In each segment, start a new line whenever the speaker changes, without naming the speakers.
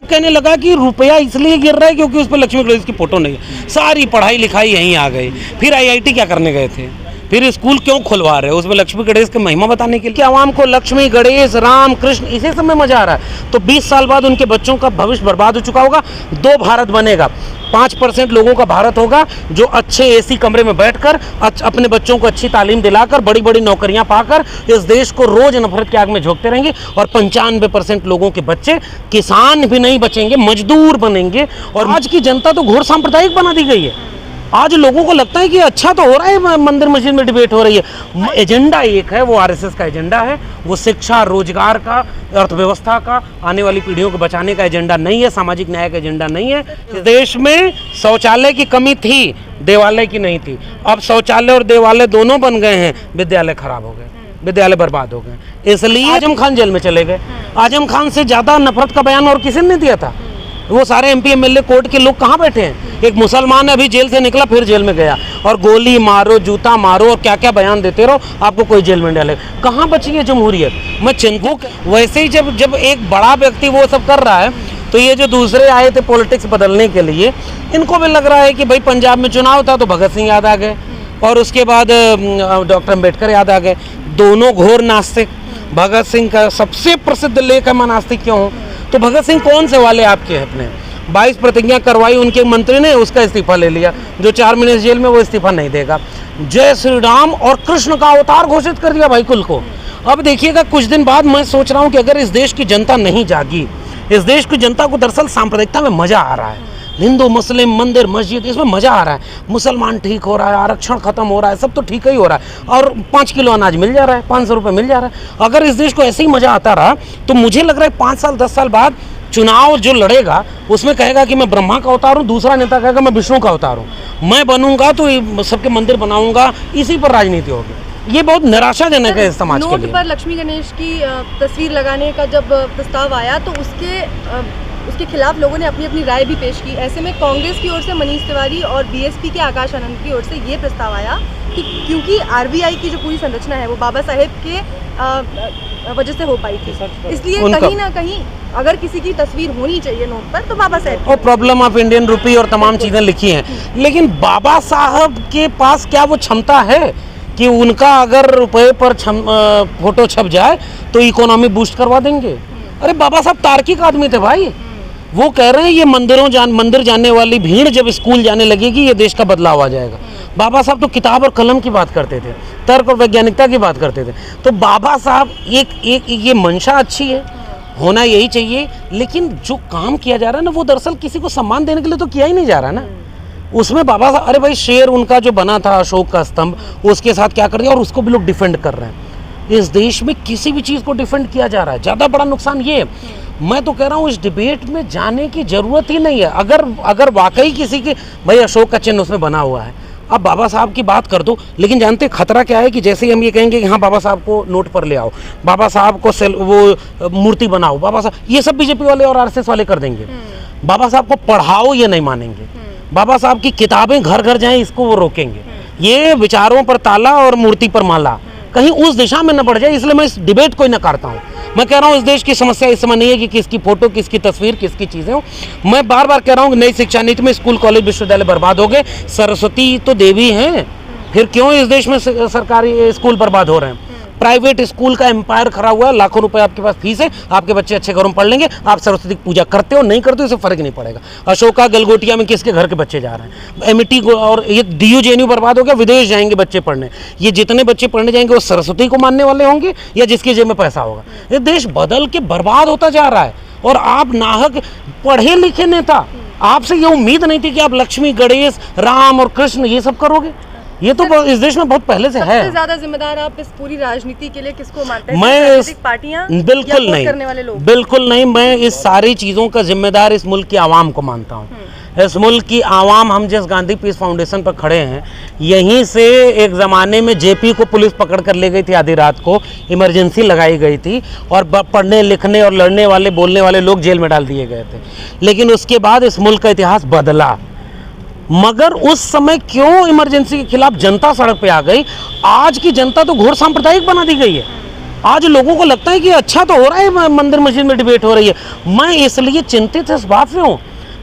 कहने लगा कि रुपया इसलिए गिर रहा है क्योंकि उस पर लक्ष्मी गणेश की फोटो नहीं है। सारी पढ़ाई लिखाई यहीं आ गई। फिर आईआईटी क्या करने गए थे? फिर स्कूल क्यों खुलवा रहे हो? उसमें लक्ष्मी गणेश की महिमा बताने के लिए? आवाम को लक्ष्मी गणेश राम कृष्ण इसी सब में मजा आ रहा है। तो 20 साल बाद उनके बच्चों का भविष्य बर्बाद हो चुका होगा। 2 भारत बनेगा। 5% लोगों का भारत होगा जो अच्छे एसी कमरे में बैठकर अपने बच्चों को अच्छी तालीम दिलाकर बड़ी बड़ी नौकरियां पाकर इस देश को रोज नफरत की आग में झोंकते रहेंगे। और 95% लोगों के बच्चे किसान भी नहीं बचेंगे, मजदूर बनेंगे। और आज की जनता तो घोर सांप्रदायिक बना दी गई है। आज लोगों को लगता है कि अच्छा तो हो रहा है, मंदिर मस्जिद में डिबेट हो रही है। एजेंडा एक है, वो आरएसएस का एजेंडा है। वो शिक्षा, रोजगार का, अर्थव्यवस्था का, आने वाली पीढ़ियों को बचाने का एजेंडा नहीं है, सामाजिक न्याय का एजेंडा नहीं है। इस देश में शौचालय की कमी थी, देवालय की नहीं थी। अब शौचालय और देवालय दोनों बन गए हैं, विद्यालय खराब हो गए, विद्यालय बर्बाद हो गए। इसलिए आजम खान जेल में चले गए। आजम खान से ज़्यादा नफरत का बयान और किसी ने नहीं दिया था। वो सारे एमपी एमएलए कोर्ट के लोग कहाँ बैठे हैं? एक मुसलमान अभी जेल से निकला, फिर जेल में गया और गोली मारो, जूता मारो और क्या क्या बयान देते रहो, आपको कोई जेल में डाले। कहाँ बची है जमहूरियत? मैं चिंतू वैसे ही जब एक बड़ा व्यक्ति वो सब कर रहा है, तो ये जो दूसरे आए थे पॉलिटिक्स बदलने के लिए, इनको भी लग रहा है कि भाई पंजाब में चुनाव था तो भगत सिंह याद आ गए और उसके बाद डॉक्टर अम्बेडकर याद आ गए। दोनों घोर नास्तिक। भगत सिंह का सबसे प्रसिद्ध लेख है मैं नास्तिक क्यों हूँ। तो भगत सिंह कौन से वाले आपके हैं? अपने 22 प्रतिज्ञा करवाई उनके मंत्री ने, उसका इस्तीफा ले लिया। जो 4 महीने जेल में, वो इस्तीफा नहीं देगा। जय श्री राम और कृष्ण का अवतार घोषित कर दिया भाई कुल को। अब देखिएगा कुछ दिन बाद मैं सोच रहा हूँ कि अगर इस देश की जनता नहीं जागी, इस देश की जनता को दरअसल सांप्रदायिकता में मजा आ रहा है। हिंदू मुस्लिम मंदिर मस्जिद इसमें मजा आ रहा है। मुसलमान ठीक हो रहा है, आरक्षण खत्म हो रहा है, सब तो ठीक ही हो रहा है और 5 किलो अनाज मिल जा रहा है, 500 रुपये मिल जा रहा है। अगर इस देश को ऐसे ही मजा आता रहा तो मुझे लग रहा है 5 साल 10 साल बाद चुनाव जो लड़ेगा उसमें कहेगा कि मैं ब्रह्मा का अवतार हूँ, दूसरा नेता कहेगा मैं विष्णु का अवतार हूँ, मैं बनूंगा तो सबके मंदिर बनाऊंगा। इसी पर राजनीति होगी। ये बहुत निराशाजनक है इस समाज के लिए।
नोट पर लक्ष्मी गणेश की तस्वीर लगाने का जब प्रस्ताव आया तो उसके खिलाफ लोगों ने अपनी अपनी राय भी पेश की। ऐसे में कांग्रेस की ओर से मनीष तिवारी और बीएसपी के आकाश आनंद की ओर से ये प्रस्ताव आया कि क्योंकि आरबीआई की जो पूरी संरचना है वो बाबा साहेब के वजह से हो पाई थी, इसलिए कहीं ना कहीं अगर किसी की तस्वीर होनी चाहिए नोट पर तो बाबा साहेब।
और प्रॉब्लम ऑफ इंडियन रूपी और तमाम चीज़ें लिखी हैं, लेकिन बाबा साहब के पास क्या वो क्षमता है कि उनका अगर रुपये पर फोटो छप जाए तो इकोनॉमी बूस्ट करवा देंगे? अरे बाबा साहब तार्किक आदमी थे भाई। वो कह रहे हैं ये मंदिर जाने वाली भीड़ जब स्कूल जाने लगेगी ये देश का बदलाव आ जाएगा। बाबा साहब तो किताब और कलम की बात करते थे, तर्क और वैज्ञानिकता की बात करते थे। तो बाबा साहब एक ये मंशा अच्छी है, होना यही चाहिए, लेकिन जो काम किया जा रहा है ना वो दरअसल किसी को सम्मान देने के लिए तो किया ही नहीं जा रहा ना। उसमें बाबा साहब, अरे भाई शेर उनका जो बना था अशोक का स्तंभ, उसके साथ क्या कर दिया और उसको भी लोग डिफेंड कर रहे हैं। इस देश में किसी भी चीज़ को डिफेंड किया जा रहा है। ज़्यादा बड़ा नुकसान ये है। मैं तो कह रहा हूँ इस डिबेट में जाने की ज़रूरत ही नहीं है। अगर वाकई किसी के भाई अशोक का चिन्ह उसमें बना हुआ है, अब बाबा साहब की बात कर दो, लेकिन जानते खतरा क्या है कि जैसे ही हम ये कहेंगे कि हाँ बाबा साहब को नोट पर ले आओ, बाबा साहब को वो मूर्ति बनाओ, बाबा साहब, ये सब बीजेपी वाले और आरएसएस वाले कर देंगे। बाबा साहब को पढ़ाओ, ये नहीं मानेंगे। बाबा साहब की किताबें घर घर जाएं, इसको वो रोकेंगे। ये विचारों पर ताला और मूर्ति पर माला कहीं उस दिशा में न बढ़ जाए, इसलिए मैं इस डिबेट को ही नकारता हूँ। मैं कह रहा हूँ इस देश की समस्या इस समय नहीं है कि किसकी फोटो, किसकी तस्वीर, किसकी चीज़ें हो। मैं बार बार कह रहा हूँ कि नई शिक्षा नीति में स्कूल कॉलेज विश्वविद्यालय बर्बाद हो गए। सरस्वती तो देवी हैं, फिर क्यों इस देश में सरकारी स्कूल बर्बाद हो रहे हैं? प्राइवेट स्कूल का एम्पायर खड़ा हुआ है, लाखों रुपए आपके पास फीस है, आपके बच्चे अच्छे घरों में पढ़ लेंगे, आप सरस्वती की पूजा करते हो नहीं करते हो, इससे फर्क नहीं पड़ेगा। अशोका गलगोटिया में किसके घर के बच्चे जा रहे हैं? एमईटी और ये डीयू जेएनयू बर्बाद हो गया, विदेश जाएंगे बच्चे पढ़ने। ये जितने बच्चे पढ़ने जाएंगे वो सरस्वती को मानने वाले होंगे या जिसकी जेब में पैसा होगा? ये देश बदल के बर्बाद होता जा रहा है और आप नाहक पढ़े लिखे नेता, आपसे ये उम्मीद नहीं थी कि आप लक्ष्मी गणेश राम और कृष्ण ये सब करोगे। ये तो इस देश में बहुत पहले से है।
सबसे ज्यादा जिम्मेदार आप इस पूरी राजनीति के लिए किसको मानते हैं?
मैं
पार्टियां
बिल्कुल नहीं करने वाले लोग? बिल्कुल नहीं, मैं इस सारी चीज़ों का जिम्मेदार इस मुल्क की आवाम को मानता हूँ। इस मुल्क की आवाम, हम जिस गांधी पीस फाउंडेशन पर खड़े हैं, यहीं से एक ज़माने में जेपी को पुलिस पकड़ कर ले गई थी, आधी रात को इमरजेंसी लगाई गई थी और पढ़ने लिखने और लड़ने वाले बोलने वाले लोग जेल में डाल दिए गए थे। लेकिन उसके बाद इस मुल्क का इतिहास बदला। मगर उस समय क्यों इमरजेंसी के खिलाफ जनता सड़क पे आ गई? आज की जनता तो घोर सांप्रदायिक बना दी गई है। आज लोगों को लगता है कि अच्छा तो हो रहा है, मंदिर मस्जिद में डिबेट हो रही है। मैं इसलिए चिंतित इस बात से हूँ,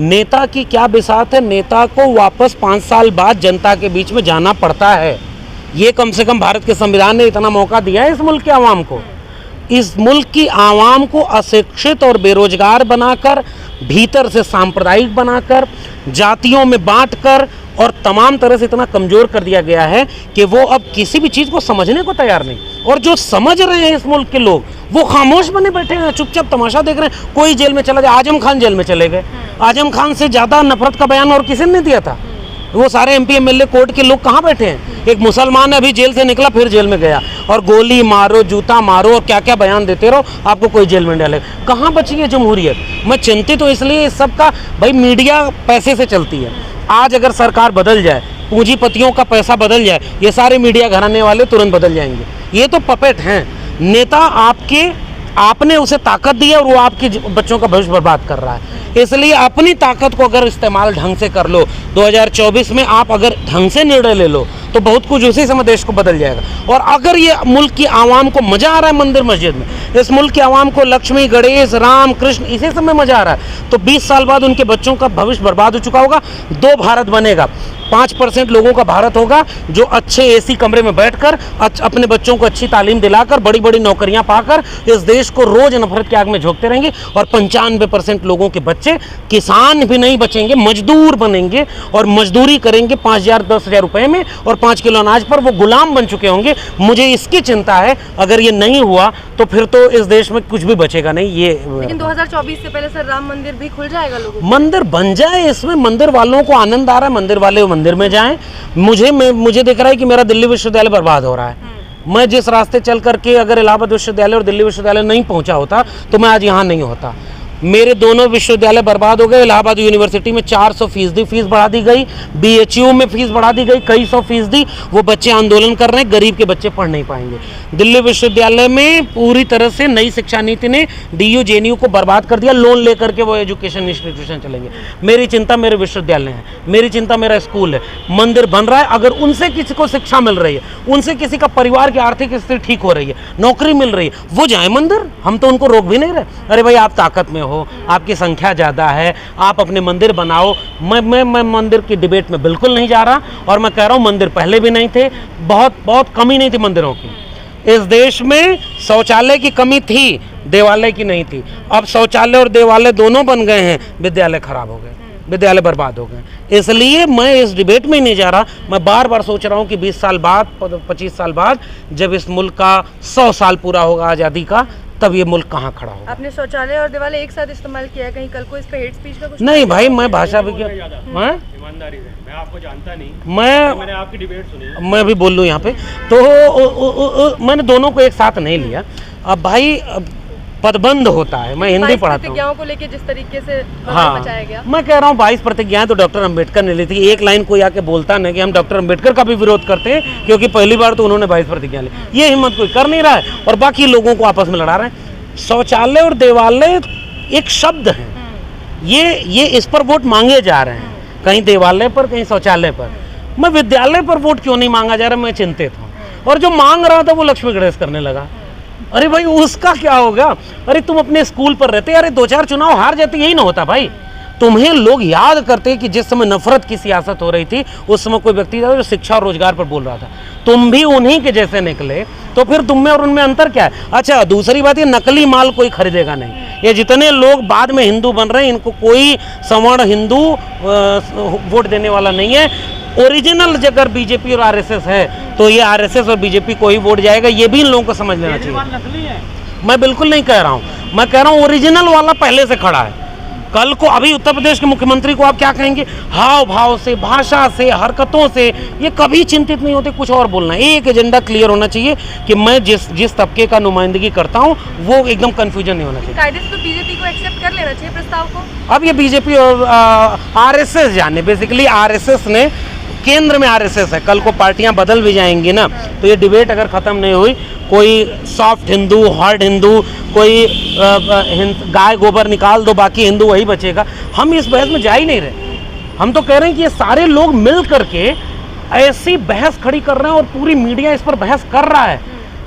नेता की क्या बिसात है, नेता को वापस 5 साल बाद जनता के बीच में जाना पड़ता है। ये कम से कम भारत के संविधान ने इतना मौका दिया है इस मुल्क के आवाम को। इस मुल्क की आवाम को अशिक्षित और बेरोजगार बनाकर, भीतर से सांप्रदायिक बनाकर, जातियों में बांटकर और तमाम तरह से इतना कमज़ोर कर दिया गया है कि वो अब किसी भी चीज़ को समझने को तैयार नहीं। और जो समझ रहे हैं इस मुल्क के लोग, वो खामोश बने बैठे हैं, चुपचाप तमाशा देख रहे हैं। कोई जेल में चला गया, आजम खान जेल में चले गए। आजम खान से ज़्यादा नफरत का बयान और किसी ने नहीं दिया था। वो सारे MP MLA कोर्ट के लोग कहाँ बैठे हैं? एक मुसलमान अभी जेल से निकला, फिर जेल में गया, और गोली मारो, जूता मारो और क्या क्या बयान देते रहो, आपको कोई जेल में डालेगा। कहाँ बची है जमहूरियत? मैं चिंतित हूँ इसलिए इस सब का। भाई मीडिया पैसे से चलती है। आज अगर सरकार बदल जाए, पूंजीपतियों का पैसा बदल जाए, ये सारे मीडिया घराने वाले तुरंत बदल जाएंगे। ये तो पपेट हैं। नेता आपने उसे ताकत दी है और वो आपके बच्चों का भविष्य बर्बाद कर रहा है। इसलिए अपनी ताकत को अगर इस्तेमाल ढंग से कर लो, 2024 में आप अगर ढंग से निर्णय ले लो तो बहुत कुछ उसी समय देश को बदल जाएगा। और अगर ये मुल्क की आवाम को मज़ा आ रहा है मंदिर मस्जिद में, इस मुल्क की आवाम को लक्ष्मी, गणेश, राम, कृष्ण इसी समय मज़ा आ रहा है, तो 20 साल बाद उनके बच्चों का भविष्य बर्बाद हो चुका होगा। 2 भारत बनेगा। 5% लोगों का भारत होगा जो अच्छे AC कमरे में बैठकर अपने बच्चों को अच्छी तालीम दिलाकर, बड़ी बड़ी नौकरियां पाकर इस देश को रोज नफरत के आग में झोंकते रहेंगे। और 95% लोगों के बच्चे किसान भी नहीं बचेंगे, मजदूर बनेंगे और मजदूरी करेंगे 5,000 10,000 रुपए में, और 5 किलो अनाज पर वो गुलाम बन चुके होंगे। मुझे इसकी चिंता है। अगर ये नहीं हुआ तो फिर तो इस देश में कुछ भी बचेगा नहीं। ये
लेकिन 2024 से पहले सर राम मंदिर भी खुल जाएगा, लोगों को
मंदिर बन जाए, इसमें मंदिर वालों को आनंद आ रहा है, मंदिर वाले मंदिर में जाएं। मुझे दिख रहा है कि मेरा दिल्ली विश्वविद्यालय बर्बाद हो रहा है। मैं जिस रास्ते चल करके अगर इलाहाबाद विश्वविद्यालय और दिल्ली विश्वविद्यालय नहीं पहुंचा होता तो मैं आज यहाँ नहीं होता। मेरे दोनों विश्वविद्यालय बर्बाद हो गए। इलाहाबाद यूनिवर्सिटी में 400% फीस बढ़ा दी गई, BHU में फीस बढ़ा दी गई कई 100%। वो बच्चे आंदोलन कर रहे हैं, गरीब के बच्चे पढ़ नहीं पाएंगे। दिल्ली विश्वविद्यालय में पूरी तरह से नई शिक्षा नीति ने DU JNU को बर्बाद कर दिया। लोन लेकर के वो एजुकेशन इंस्टीट्यूशन चलेंगे। मेरी चिंता मेरे विश्वविद्यालय है, मेरी चिंता मेरा स्कूल है। मंदिर बन रहा है, अगर उनसे किसी को शिक्षा मिल रही है, उनसे किसी का परिवार की आर्थिक स्थिति ठीक हो रही है, नौकरी मिल रही है, वो जाए मंदिर। हम तो उनको रोक भी नहीं रहे। अरे भाई आप ताकत में हो, आपकी संख्या ज़्यादा है, आप अपने मंदिर बनाओ। मैं मंदिर की डिबेट में बिल्कुल नहीं जा रहा। और मैं कह रहा हूँ मंदिर पहले भी नहीं थे, बहुत कमी नहीं थी मंदिरों की। इस देश में शौचालय की कमी थी, देवालय की नहीं थी। अब शौचालय और देवालय दोनों बन गए हैं, विद्यालय खराब हो गए, विद्यालय बर्बाद हो गए। इसलिए मैं इस डिबेट में ही नहीं जा रहा। मैं बार बार सोच रहा हूँ कि 20 साल बाद, 25 साल बाद, जब इस मुल्क का 100 साल पूरा होगा आज़ादी का, तब ये मुल्क कहाँ खड़ा होगा।
आपने शौचालय और दिवाले एक साथ इस्तेमाल किया है, कहीं कल को इस पे हेट स्पीच का कुछ
नहीं भाई, मैं भाषा विज्ञान,
ईमानदारी से मैं आपको जानता नहीं, मैंने आपकी डिबेट सुनी।
मैं भी बोल लूँ यहाँ पे तो मैंने दोनों को एक साथ नहीं लिया। अब भाई पदबंध होता है, मैं हिंदी पढ़ाता हूँ।
प्रतिज्ञाओं को लेके जिस तरीके से
हाँ,
बचाया गया, मैं
कह रहा हूँ 22 प्रतिज्ञाएं तो डॉक्टर अंबेडकर ने ली थी। एक लाइन कोई आके बोलता नहीं कि हम डॉक्टर अंबेडकर का भी विरोध करते हैं, क्योंकि पहली बार तो उन्होंने 22 प्रतिज्ञा ली। ये हिम्मत कोई कर नहीं रहा है और बाकी लोगों को आपस में लड़ा रहे हैं। शौचालय और देवालय एक शब्द है, ये इस पर वोट मांगे जा रहे हैं, कहीं देवालय पर, कहीं शौचालय पर। मैं विद्यालय पर वोट क्यों नहीं मांगा जा रहा, मैं चिंतित हूँ। और जो मांग रहा था वो लक्ष्मी गणेश करने लगा। अरे भाई उसका क्या होगा? अरे तुम अपने स्कूल पर रहते, अरे 2-4 चुनाव हार जाते, यही ना होता भाई। तुम्हें लोग याद करते कि जिस समय नफरत की सियासत हो रही थी, उस समय कोई व्यक्ति था जो शिक्षा और रोजगार पर बोल रहा था। तुम भी उन्हीं के जैसे निकले, तो फिर तुम में और उनमें अंतर क्या है? अच्छा, दूसरी बात, ये नकली माल कोई खरीदेगा नहीं। ये जितने लोग बाद में हिंदू बन रहे हैं, इनको कोई सवर्ण हिंदू वोट देने वाला नहीं है। ओरिजिनल अगर BJP और RSS है तो ये RSS और BJP को ही वोट जाएगा। ये भी इन लोगों को समझ लेना चाहिए।
नकली है,
मैं बिल्कुल नहीं कह रहा हूँ, मैं कह रहा हूँ ओरिजिनल वाला पहले से खड़ा है। कल को अभी उत्तर प्रदेश के मुख्यमंत्री को आप क्या कहेंगे? हाव भाव से, भाषा से, हरकतों से ये कभी चिंतित नहीं होते, कुछ और बोलना है। एक एजेंडा क्लियर होना चाहिए कि मैं जिस तबके का नुमाइंदगी करता हूँ वो एकदम कंफ्यूजन नहीं होना चाहिए।
कायदे से तो BJP को एक्सेप्ट कर लेना चाहिए प्रस्ताव को।
अब ये BJP और RSS जाने, बेसिकली RSS ने, केंद्र में RSS है, कल को पार्टियां बदल भी जाएंगी ना, तो ये डिबेट अगर ख़त्म नहीं हुई, कोई सॉफ्ट हिंदू, हार्ड हिंदू, कोई गाय गोबर निकाल दो, बाकी हिंदू वही बचेगा, हम इस बहस में जा ही नहीं रहे। हम तो कह रहे हैं कि ये सारे लोग मिल करके ऐसी बहस खड़ी कर रहे हैं और पूरी मीडिया इस पर बहस कर रहा है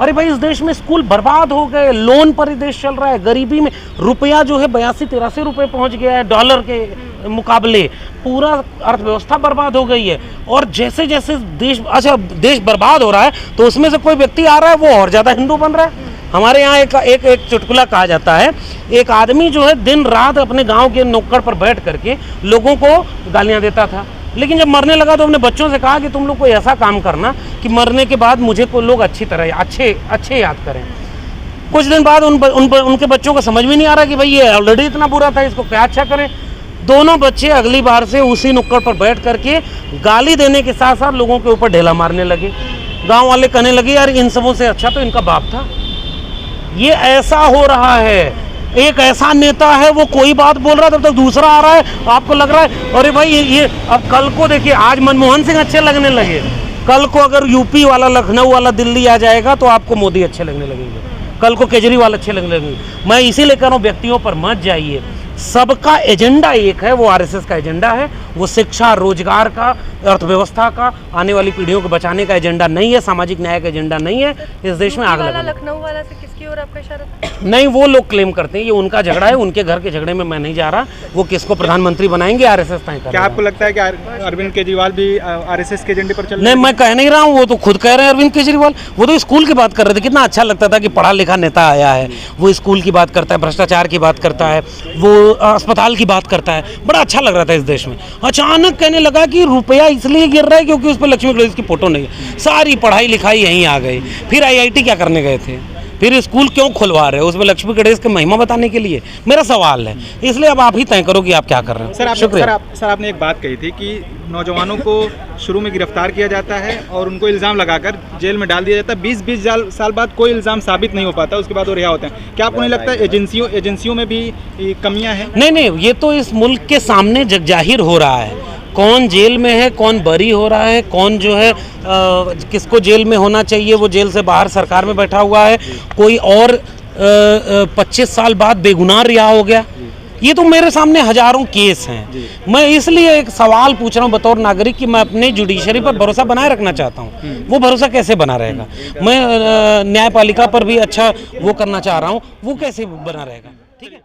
अरे भाई इस देश में स्कूल बर्बाद हो गए, लोन पर ही देश चल रहा है, गरीबी में रुपया जो है 82-83 रुपये पहुंच गया है डॉलर के मुकाबले, पूरा अर्थव्यवस्था बर्बाद हो गई है। और जैसे जैसे देश बर्बाद हो रहा है तो उसमें से कोई व्यक्ति आ रहा है वो और ज़्यादा हिंदू बन रहा है। हमारे यहाँ एक चुटकुला कहा जाता है, एक आदमी जो है दिन रात अपने गाँव के नुक्कड़ पर बैठ करके लोगों को गालियाँ देता था, लेकिन जब मरने लगा तो अपने बच्चों से कहा कि तुम लोग कोई ऐसा काम करना कि मरने के बाद मुझे को लोग अच्छी तरह अच्छे याद करें। कुछ दिन बाद उनके बच्चों को समझ में नहीं आ रहा कि भाई ये ऑलरेडी इतना बुरा था, इसको क्या अच्छा करें। दोनों बच्चे अगली बार से उसी नुक्कड़ पर बैठ करके गाली देने के साथ साथ लोगों के ऊपर ढेला मारने लगे। गांव वाले कहने लगे यार इन सबों से अच्छा तो इनका बाप था। ये ऐसा हो रहा है, एक ऐसा नेता है वो कोई बात बोल रहा है तब तक दूसरा आ रहा है, आपको लग रहा है अरे भाई ये अब कल को देखिए, आज मनमोहन सिंह अच्छे लगने लगे, कल को अगर यूपी वाला, लखनऊ वाला दिल्ली आ जाएगा तो आपको मोदी अच्छे लगने लगेंगे, कल को केजरीवाल अच्छे लगने लगेंगे। मैं इसीलिए कह रहा हूँ व्यक्तियों पर मत जाइए, सबका एजेंडा एक है, वो आरएसएस का एजेंडा है, वो शिक्षा, रोजगार का, अर्थव्यवस्था का, आने वाली पीढ़ियों को बचाने का एजेंडा नहीं है, सामाजिक न्याय का एजेंडा नहीं है। इस देश में आग लगा।
लखनऊ वाला से किसकी ओर आपका इशारा था?
नहीं, वो लोग क्लेम करते हैं ये उनका झगड़ा है, उनके घर के झगड़े में मैं नहीं जा रहा। वो किसको प्रधानमंत्री बनाएंगे आरएसएस तय करेगा।
क्या आपको लगता है कि अरविंद केजरीवाल भी आरएसएस के एजेंडे पर चल रहे हैं?
नहीं, मैं कह नहीं रहा हूँ, वो तो खुद कह रहे हैं अरविंद केजरीवाल। वो तो स्कूल की बात कर रहे थे, कितना अच्छा लगता था कि पढ़ा लिखा नेता आया है, वो स्कूल की बात करता है, भ्रष्टाचार की बात करता है, वो अस्पताल की बात करता है, बड़ा अच्छा लग रहा था इस देश में। अचानक कहने लगा कि रुपया इसलिए गिर रहा है क्योंकि उस पर लक्ष्मी गणेश की फोटो नहीं है। सारी पढ़ाई लिखाई यहीं आ गई। फिर आईआईटी क्या करने गए थे? फिर स्कूल क्यों खुलवा रहे हो? उसमें लक्ष्मी गणेश की महिमा बताने के लिए? मेरा सवाल है, इसलिए अब आप ही तय करो कि आप क्या कर रहे हो। शुक्रिया।
सर आपने एक बात कही थी कि नौजवानों को शुरू में गिरफ्तार किया जाता है और उनको इल्ज़ाम लगाकर जेल में डाल दिया जाता है, 20-20 साल बाद कोई इल्ज़ाम साबित नहीं हो पाता, उसके बाद वो रिहा होते हैं। क्या आपको नहीं लगता है एजेंसियों में भी कमियां हैं?
नहीं, ये तो इस मुल्क के सामने जगजाहिर हो रहा है, कौन जेल में है, कौन बरी हो रहा है, कौन जो है किसको जेल में होना चाहिए वो जेल से बाहर सरकार में बैठा हुआ है, कोई और 25 साल बाद बेगुनाह रिहा हो गया। ये तो मेरे सामने हजारों केस हैं। मैं इसलिए एक सवाल पूछ रहा हूँ बतौर नागरिक कि मैं अपने जुडिशरी पर भरोसा बनाए रखना चाहता हूँ। वो भरोसा कैसे बना रहेगा? मैं न्यायपालिका पर भी अच्छा वो करना चाह रहा हूँ, वो कैसे बना रहेगा? ठीक है।